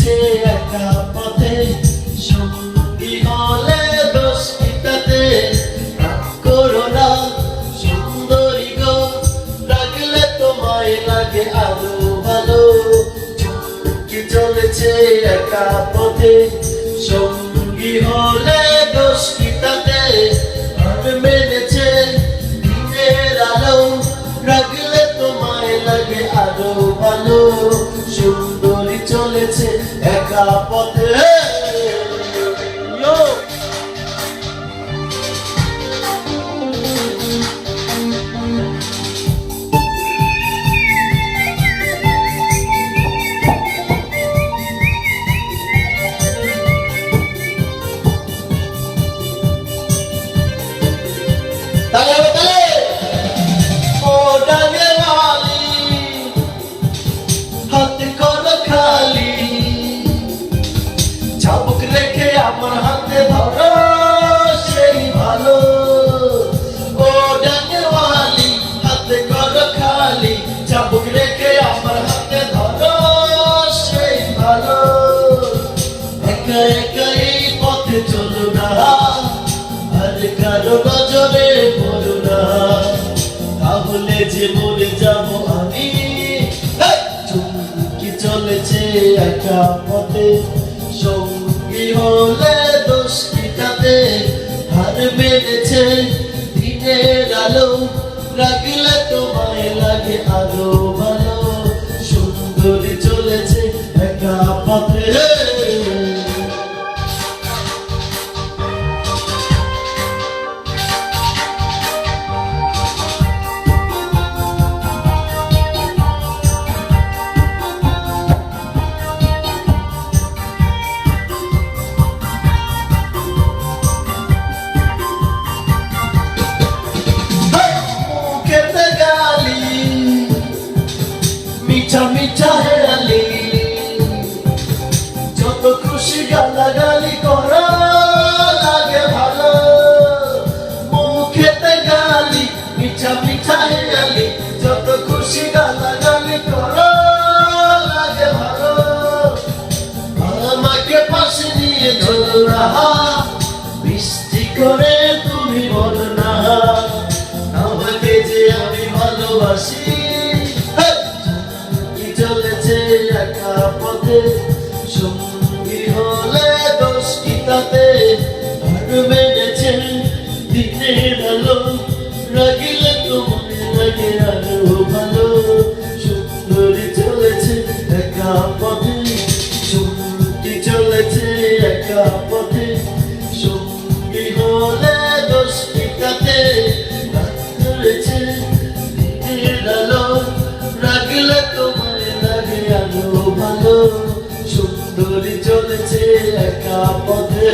চলেছে একা পথে, সঙ্গী হলে দোষ কি তাতে? রাগ করো না সুন্দরী গো, রাগলে তোমায় লাগে আরো ভালো। চুমকি চলেছে একা পথে, সঙ্গী হলে দোষ কি তাতে? আর মেনেছে দিনের আলো, রাগলে তোমায় লাগে আরো ভালো। সুন্দরী চলেছে একা পথে। চাবুক রেখে আমার হাতে ধরো সেই ভালো। ও ডাঙ্গেওয়ালি হাতে করো খালি, চাবুক রেখে আমার হাতে ধরো সেই ভালো। একা একা এই পথে চলো না, আর কারো নজরে পড়ো না, তাহলে যে মরে যাবো আমি। চুমকি চলেছে একা পথে, সঙ্গী হলে দোষ কি তাতে? হার মেনেছে দিনের আলো, রাগলে তোমায় লাগে আরো ভালো। সুন্দরী চলেছে একা পথে। মিঠা মিঠা হেয়ালি, যত খুশি গালাগালি করা লাগে ভালো। মুখেতে গালি মিঠা মিঠা হেয়ালি, যত খুশি গালাগালি করা লাগে ভালো। আমাকে পাশে নিয়ে চলো না, বৃষ্টি করে তুমি বলো না, আমাকে যে আমি ভালোবাসি। চলেছে একা পথে, সঙ্গী হলে দোষ কি তাতে? আর মেনেছে দিনের আলো, রাগিলে তোমায় লাগে আরো ভালো। সুন্দরী চলেছে একা পথে, সঙ্গী চলেছে একা পথে, সঙ্গী হলে দোষ কি তাতে? রাগ করেছে দিনের আলো, রাগলে তোমায় লাগে আরো ভালো। সুন্দরী চলেছে একা পথে।